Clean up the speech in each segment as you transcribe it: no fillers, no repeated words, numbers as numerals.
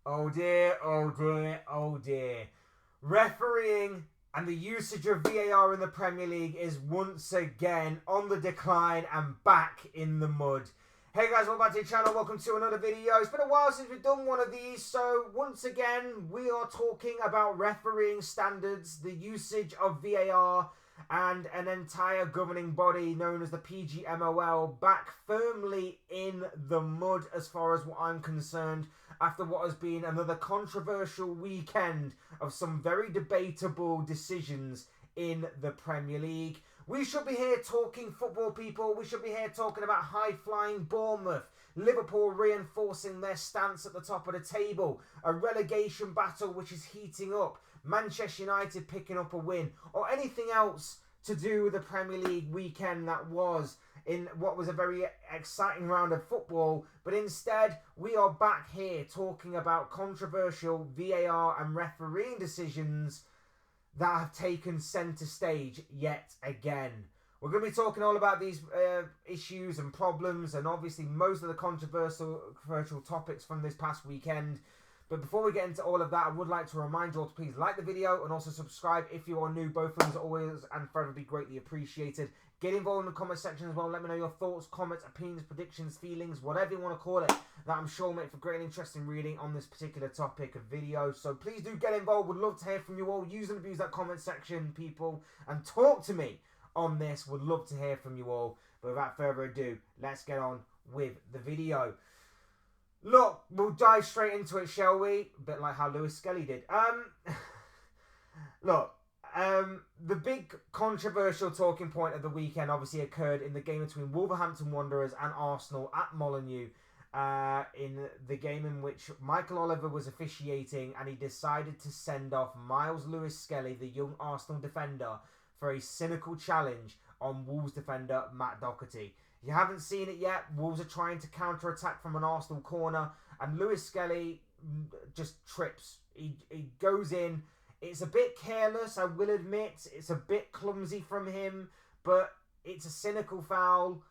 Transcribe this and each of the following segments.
Oh dear, oh dear, oh dear. Refereeing and the usage of VAR in the Premier League is once again on the decline and back in the mud. Hey guys, welcome back to the channel. Welcome to another video. It's been a while since we've done one of these, so once again we are talking about refereeing standards, the usage of VAR, and an entire governing body known as the PGMOL back firmly in the mud as far as what I'm concerned, after what has been another controversial weekend of some very debatable decisions in the Premier League. We should be here talking football, people. We should be here talking about high-flying Bournemouth, Liverpool reinforcing their stance at the top of the table, a relegation battle which is heating up, Manchester United picking up a win, or anything else to do with the Premier League weekend that was in what was a very exciting round of football. But instead, we are back here talking about controversial VAR and refereeing decisions that have taken centre stage yet again. We're going to be talking all about these issues and problems, and obviously most of the controversial topics from this past weekend. But before we get into all of that, I would like to remind you all to please like the video and also subscribe if you are new. Both things are always and forever be greatly appreciated. Get involved in the comment section as well. Let me know your thoughts, comments, opinions, predictions, feelings, whatever you want to call it, that I'm sure will make for great and interesting reading on this particular topic of video. So please do get involved. Would love to hear from you all. Use and abuse that comment section, people, and talk to me on this. Would love to hear from you all. But without further ado, let's get on with the video. Look, we'll dive straight into it, shall we? A bit like how Lewis-Skelly did. The big controversial talking point of the weekend obviously occurred in the game between Wolverhampton Wanderers and Arsenal at Molineux, in the game in which Michael Oliver was officiating, and he decided to send off Myles Lewis-Skelly, the young Arsenal defender, for a cynical challenge on Wolves defender Matt Doherty. If you haven't seen it yet, Wolves are trying to counter-attack from an Arsenal corner, and Lewis-Skelly just trips. He goes in. It's a bit careless, I will admit. It's a bit clumsy from him, but it's a cynical foul.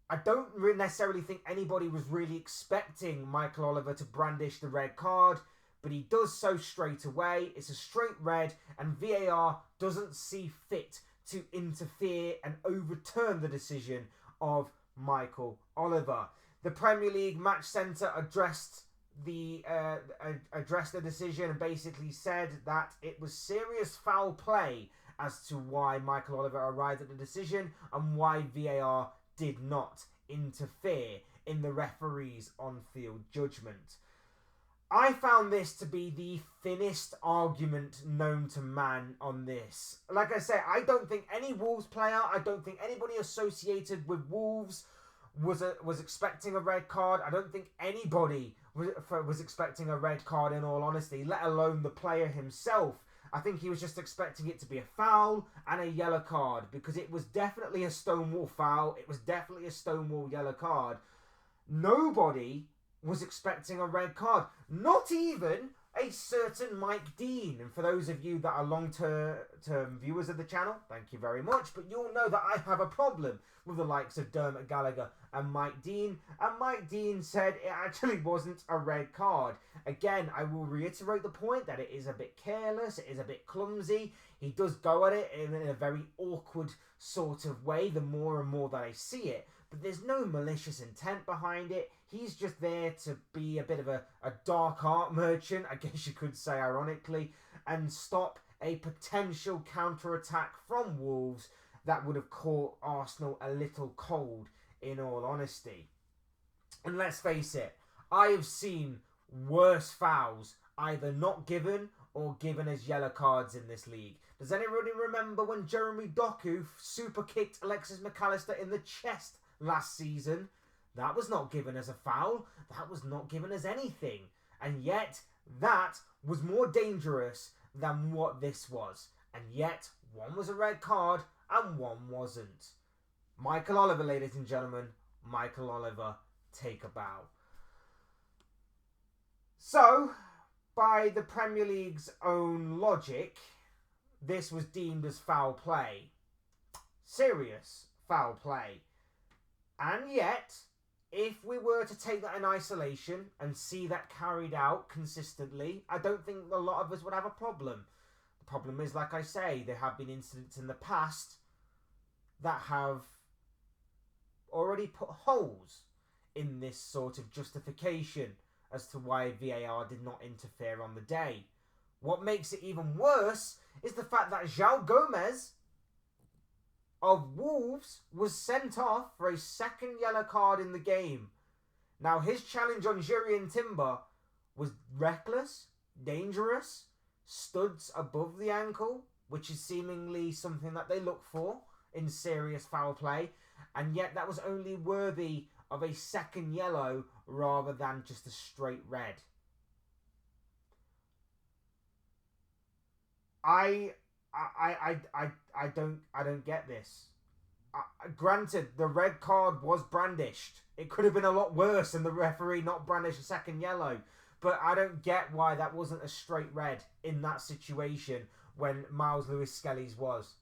I don't necessarily think anybody was really expecting Michael Oliver to brandish the red card, but he does so straight away. It's a straight red, and VAR doesn't see fit to interfere and overturn the decision of Michael Oliver. The Premier League Match Centre addressed the decision and basically said that it was serious foul play as to why Michael Oliver arrived at the decision and why VAR did not interfere in the referee's on-field judgment. I found this to be the thinnest argument known to man on this. Like I say, I don't think any Wolves player, I don't think anybody associated with Wolves was expecting a red card. I don't think anybody was expecting a red card, in all honesty, let alone the player himself. I think he was just expecting it to be a foul and a yellow card, because it was definitely a stonewall foul. It was definitely a stonewall yellow card. Nobody was expecting a red card. Not even a certain Mike Dean. And for those of you that are long-term viewers of the channel, thank you very much. But you'll know that I have a problem with the likes of Dermot Gallagher and Mike Dean. And Mike Dean said it actually wasn't a red card. Again, I will reiterate the point that it is a bit careless. It is a bit clumsy. He does go at it in a very awkward sort of way the more and more that I see it. But there's no malicious intent behind it. He's just there to be a bit of a dark art merchant, I guess you could say ironically, and stop a potential counter-attack from Wolves that would have caught Arsenal a little cold, in all honesty. And let's face it, I have seen worse fouls either not given or given as yellow cards in this league. Does anybody remember when Jeremy Doku super kicked Alexis McAllister in the chest last season? That was not given as a foul. That was not given as anything. And yet, that was more dangerous than what this was. And yet, one was a red card and one wasn't. Michael Oliver, ladies and gentlemen. Michael Oliver, take a bow. So, by the Premier League's own logic, this was deemed as foul play. Serious foul play. And yet, if we were to take that in isolation and see that carried out consistently, I don't think a lot of us would have a problem. The problem is, like I say, there have been incidents in the past that have already put holes in this sort of justification as to why VAR did not interfere on the day. What makes it even worse is the fact that Joao Gomes of Wolves was sent off for a second yellow card in the game. Now, his challenge on Jurrien Timber was reckless, dangerous, studs above the ankle, which is seemingly something that they look for in serious foul play, and yet that was only worthy of a second yellow rather than just a straight red. I don't get this. Granted, the red card was brandished. It could have been a lot worse than the referee not brandish a second yellow. But I don't get why that wasn't a straight red in that situation when Myles Lewis-Skelly's was.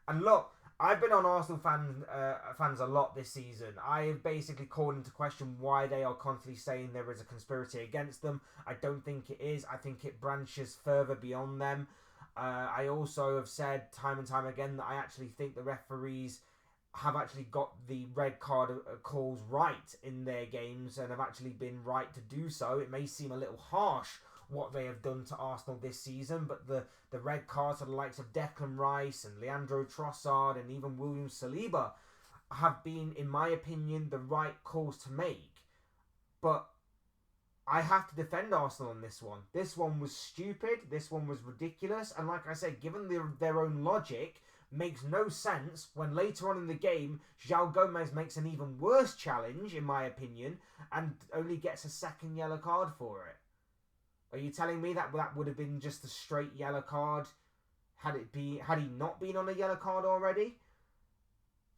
And look, I've been on Arsenal fans a lot this season. I have basically called into question why they are constantly saying there is a conspiracy against them. I don't think it is. I think it branches further beyond them. I also have said time and time again that I actually think the referees have actually got the red card calls right in their games and have actually been right to do so. It may seem a little harsh what they have done to Arsenal this season, but the red cards to the likes of Declan Rice and Leandro Trossard and even William Saliba have been, in my opinion, the right calls to make. But I have to defend Arsenal on this one. This one was stupid. This one was ridiculous. And like I said, given their own logic, makes no sense when later on in the game, Joao Gomes makes an even worse challenge, in my opinion, and only gets a second yellow card for it. Are you telling me that would have been just a straight yellow card had he not been on a yellow card already?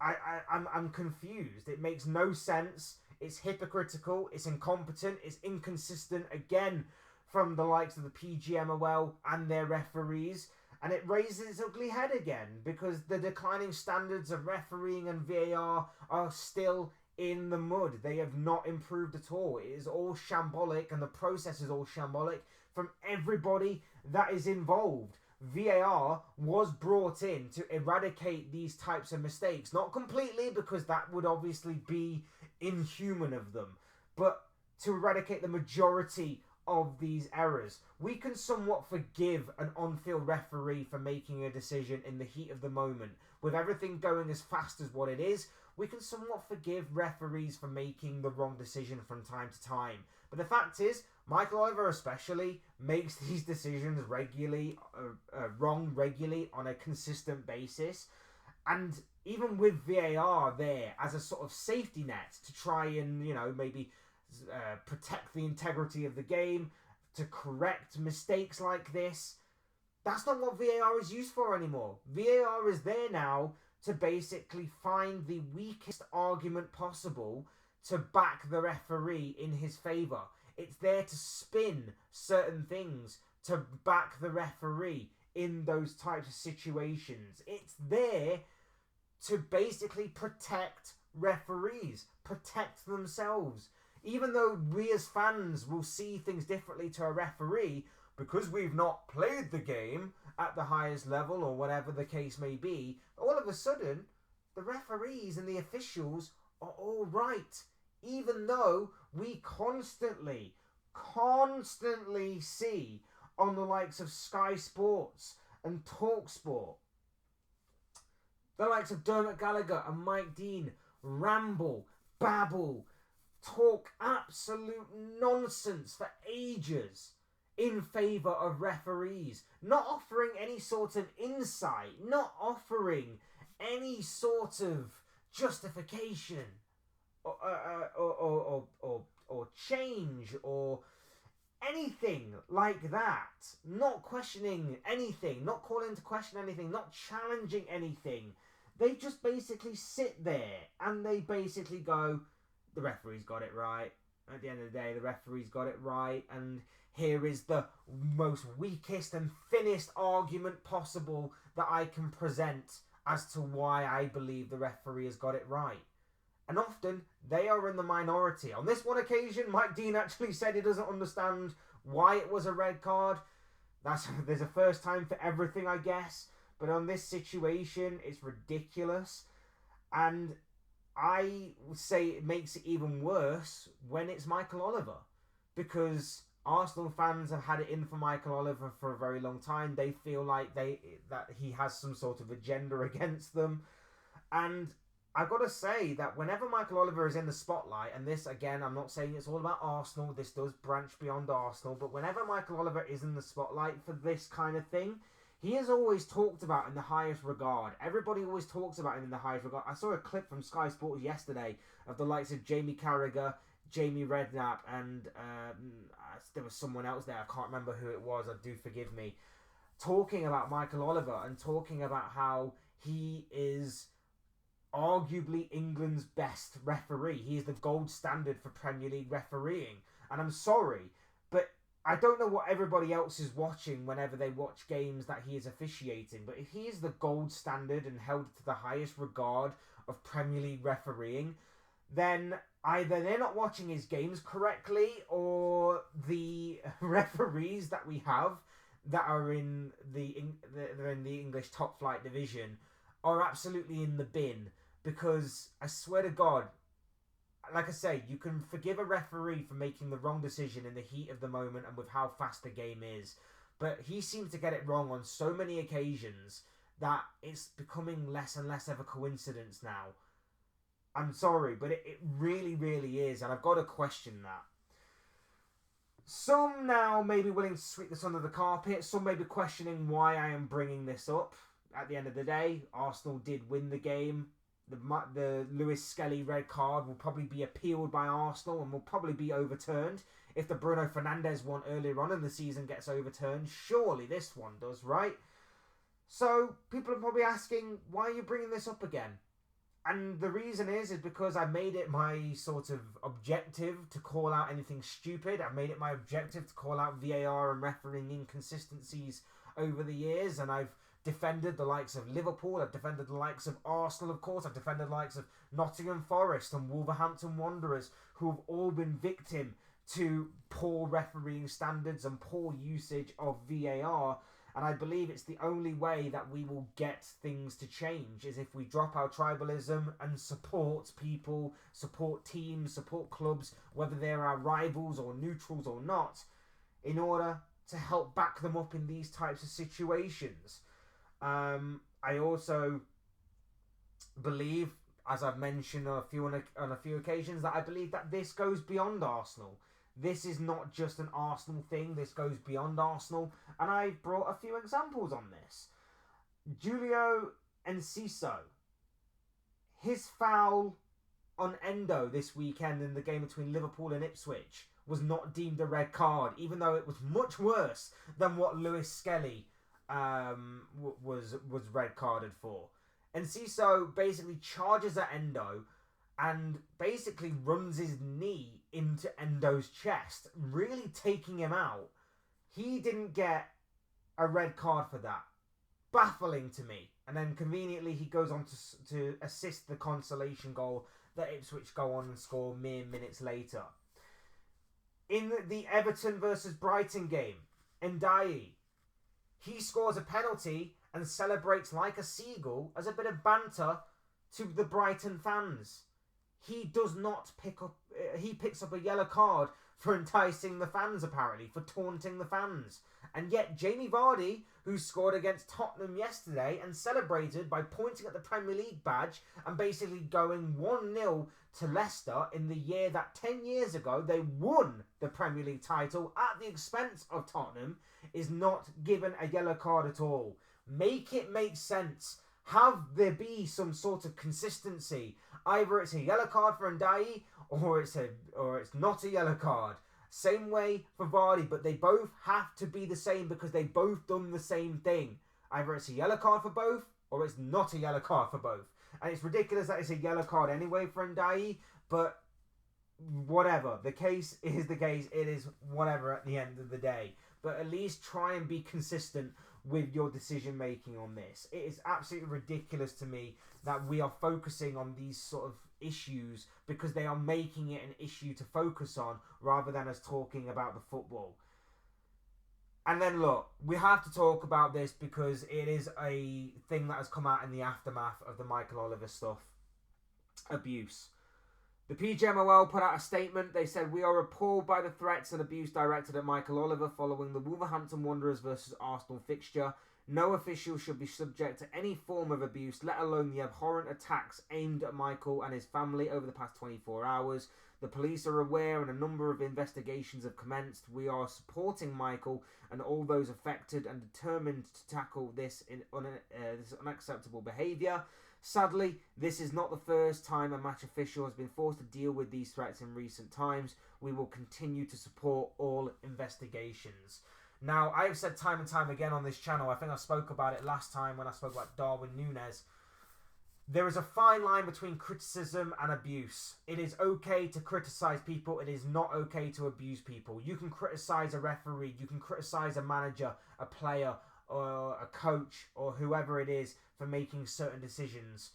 I'm confused. It makes no sense. It's hypocritical, it's incompetent, it's inconsistent, again, from the likes of the PGMOL and their referees. And it raises its ugly head again, because the declining standards of refereeing and VAR are still in the mud. They have not improved at all. It is all shambolic, and the process is all shambolic from everybody that is involved. VAR was brought in to eradicate these types of mistakes. Not completely, because that would obviously be inhuman of them, but to eradicate the majority of these errors. We can somewhat forgive an on-field referee for making a decision in the heat of the moment. With everything going as fast as what it is, we can somewhat forgive referees for making the wrong decision from time to time. But the fact is, Michael Oliver especially makes these decisions wrong regularly on a consistent basis. And even with VAR there as a sort of safety net to try and, maybe protect the integrity of the game, to correct mistakes like this, that's not what VAR is used for anymore. VAR is there now to basically find the weakest argument possible to back the referee in his favour. It's there to spin certain things to back the referee in those types of situations. It's there to basically protect referees, protect themselves. Even though we as fans will see things differently to a referee, because we've not played the game at the highest level or whatever the case may be, all of a sudden, the referees and the officials are all right. Even though we constantly see on the likes of Sky Sports and TalkSport, the likes of Dermot Gallagher and Mike Dean ramble, babble, talk absolute nonsense for ages in favour of referees, not offering any sort of insight, not offering any sort of justification or change or anything like that. Not questioning anything, not calling into question anything, not challenging anything. They just basically sit there and they basically go, the referee's got it right. At the end of the day, the referee's got it right, and here is the most weakest and thinnest argument possible that I can present as to why I believe the referee has got it right. And often, they are in the minority. On this one occasion, Mike Dean actually said he doesn't understand why it was a red card. There's a first time for everything, I guess. But on this situation, it's ridiculous. And I would say it makes it even worse when it's Michael Oliver. Because Arsenal fans have had it in for Michael Oliver for a very long time. They feel like that he has some sort of agenda against them. And I've got to say that whenever Michael Oliver is in the spotlight, and this, again, I'm not saying it's all about Arsenal, this does branch beyond Arsenal, but whenever Michael Oliver is in the spotlight for this kind of thing, he is always talked about in the highest regard. Everybody always talks about him in the highest regard. I saw a clip from Sky Sports yesterday of the likes of Jamie Carragher, Jamie Redknapp, and there was someone else there, I can't remember who it was, do forgive me, talking about Michael Oliver and talking about how he is arguably England's best referee. He is the gold standard for Premier League refereeing. And I'm sorry, but I don't know what everybody else is watching whenever they watch games that he is officiating, but if he is the gold standard and held to the highest regard of Premier League refereeing, then either they're not watching his games correctly, or the referees that we have that are in the English top flight division are absolutely in the bin. Because I swear to God, like I say, you can forgive a referee for making the wrong decision in the heat of the moment and with how fast the game is. But he seems to get it wrong on so many occasions that it's becoming less and less of a coincidence now. I'm sorry, but it really, really is. And I've got to question that. Some now may be willing to sweep this under the carpet. Some may be questioning why I am bringing this up. At the end of the day, Arsenal did win the game. The Lewis-Skelly red card will probably be appealed by Arsenal and will probably be overturned. If the Bruno Fernandes one earlier on in the season gets overturned, surely this one does, right? So people are probably asking, why are you bringing this up again? And the reason is because I made it my sort of objective to call out anything stupid. I made it my objective to call out VAR and refereeing inconsistencies over the years, and I've defended the likes of Liverpool, I've defended the likes of Arsenal, of course, I've defended the likes of Nottingham Forest and Wolverhampton Wanderers, who have all been victim to poor refereeing standards and poor usage of VAR. And I believe it's the only way that we will get things to change is if we drop our tribalism and support people, support teams, support clubs, whether they're our rivals or neutrals or not, in order to help back them up in these types of situations. I also believe, as I've mentioned on a few occasions, that I believe that this goes beyond Arsenal. This is not just an Arsenal thing. This goes beyond Arsenal. And I brought a few examples on this. Julio Enciso. His foul on Endo this weekend in the game between Liverpool and Ipswich was not deemed a red card, even though it was much worse than what Lewis-Skelly was red carded for. Enciso basically charges at Endo and basically runs his knee into Endo's chest, really taking him out. He didn't get a red card for that. Baffling to me. And then conveniently he goes on to assist the consolation goal that Ipswich go on and score mere minutes later. In the Everton versus Brighton game, Ndiaye, he scores a penalty and celebrates like a seagull as a bit of banter to the Brighton fans. He does not he picks up a yellow card for enticing the fans, apparently, for taunting the fans. And yet Jamie Vardy, who scored against Tottenham yesterday and celebrated by pointing at the Premier League badge and basically going 1-0 to Leicester in the year that 10 years ago they won the Premier League title at the expense of Tottenham, is not given a yellow card at all. Make it make sense. Have there be some sort of consistency. Either it's a yellow card for Ndiaye or it's not a yellow card. Same way for Vardy, but they both have to be the same because they both done the same thing. Either it's a yellow card for both or it's not a yellow card for both. And it's ridiculous that it's a yellow card anyway for Ndiaye, but whatever. The case is the case. It is whatever at the end of the day. But at least try and be consistent with your decision making on this. It is absolutely ridiculous to me that we are focusing on these sort of issues because they are making it an issue to focus on rather than us talking about the football. And then look, we have to talk about this because it is a thing that has come out in the aftermath of the Michael Oliver stuff. Abuse. The PGMOL put out a statement. They said, "We are appalled by the threats and abuse directed at Michael Oliver following the Wolverhampton Wanderers versus Arsenal fixture. No official should be subject to any form of abuse, let alone the abhorrent attacks aimed at Michael and his family over the past 24 hours. The police are aware and a number of investigations have commenced. We are supporting Michael and all those affected and determined to tackle this this unacceptable behaviour. Sadly, this is not the first time a match official has been forced to deal with these threats in recent times. We will continue to support all investigations." Now, I have said time and time again on this channel, I think I spoke about it last time when I spoke about Darwin Núñez, there is a fine line between criticism and abuse. It is okay to criticise people. It is not okay to abuse people. You can criticise a referee. You can criticise a manager, a player, or a coach, or whoever it is for making certain decisions.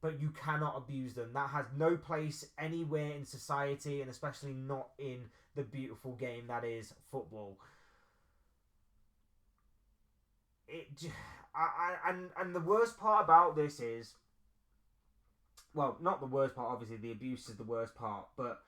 But you cannot abuse them. That has no place anywhere in society, and especially not in the beautiful game that is football. And the worst part about this is, well, not the worst part, obviously the abuse is the worst part, but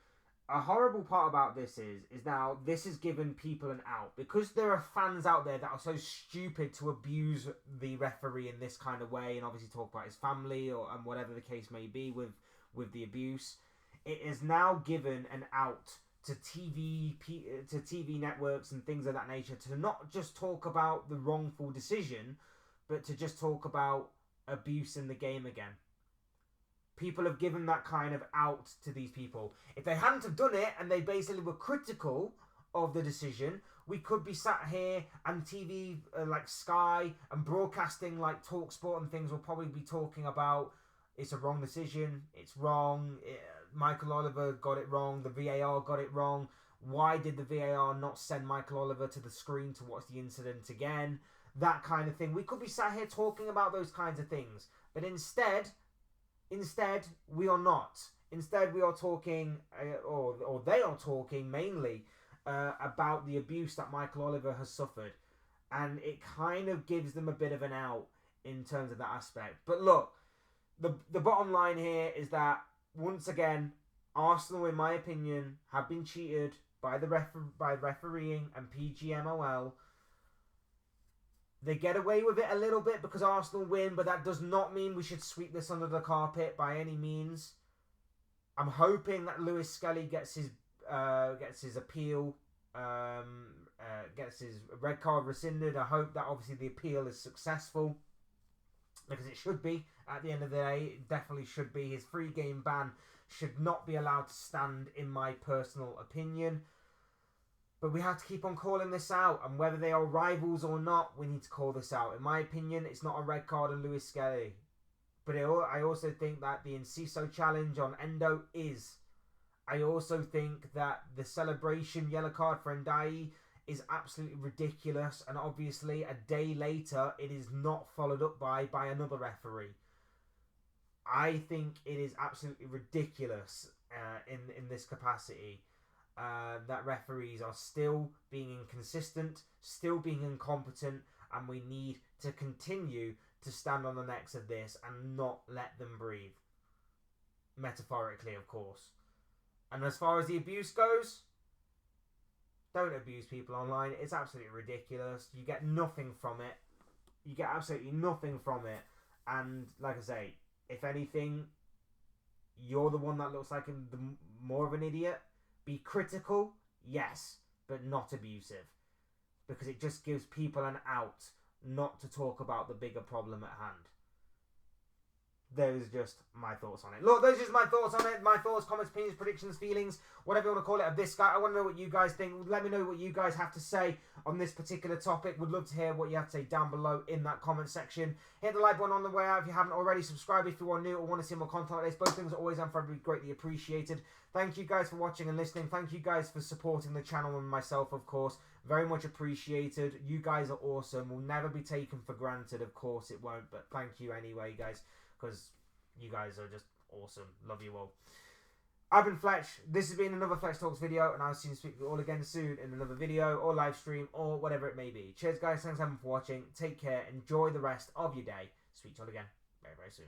a horrible part about this is now this has given people an out, because there are fans out there that are so stupid to abuse the referee in this kind of way and obviously talk about his family and whatever the case may be with the abuse. It is now given an out to TV networks and things of that nature to not just talk about the wrongful decision, but to just talk about abuse in the game again. People have given that kind of out to these people. If they hadn't have done it and they basically were critical of the decision, we could be sat here and TV like Sky and broadcasting like TalkSport and things will probably be talking about it's a wrong decision, it's wrong, Michael Oliver got it wrong, the VAR got it wrong, why did the VAR not send Michael Oliver to the screen to watch the incident again, that kind of thing. We could be sat here talking about those kinds of things, but instead we are not. Instead we are talking, or they are talking mainly about the abuse that Michael Oliver has suffered, and it kind of gives them a bit of an out in terms of that aspect. But look, the bottom line here is that once again, Arsenal, in my opinion, have been cheated by the refereeing and PGMOL. They get away with it a little bit because Arsenal win, but that does not mean we should sweep this under the carpet by any means. I'm hoping that Lewis-Skelly gets his appeal, gets his red card rescinded. I hope that obviously the appeal is successful, because it should be. At the end of the day, it definitely should be. His 3-game ban should not be allowed to stand, in my personal opinion. But we have to keep on calling this out, and whether they are rivals or not, we need to call this out. In my opinion, it's not a red card on Lewis-Skelly. But I also think that the Enciso challenge on Endo is. I also think that the celebration yellow card for Ndai is absolutely ridiculous, and obviously a day later it is not followed up by another referee. I think it is absolutely ridiculous in this capacity that referees are still being inconsistent, still being incompetent, and we need to continue to stand on the necks of this and not let them breathe. Metaphorically, of course. And as far as the abuse goes, don't abuse people online. It's absolutely ridiculous. You get nothing from it. You get absolutely nothing from it. And like I say, if anything, you're the one that looks like more of an idiot. Be critical, yes, but not abusive. Because it just gives people an out not to talk about the bigger problem at hand. Those are just my thoughts on it. Look, those are just my thoughts on it. My thoughts, comments, opinions, predictions, feelings, whatever you want to call it, of this guy. I want to know what you guys think. Let me know what you guys have to say on this particular topic. Would love to hear what you have to say down below in that comment section. Hit the like button on the way out if you haven't already. Subscribe if you are new or want to see more content like this. Both things are always and forever greatly appreciated. Thank you guys for watching and listening. Thank you guys for supporting the channel and myself, of course. Very much appreciated. You guys are awesome. Will never be taken for granted. Of course it won't. But thank you anyway, guys. Because you guys are just awesome. Love you all. I've been Fletch. This has been another Fletch Talks video, and I'll see you speak to you all again soon in another video or live stream or whatever it may be. Cheers, guys. Thanks everyone for watching. Take care. Enjoy the rest of your day. Speak to you all again very, very soon.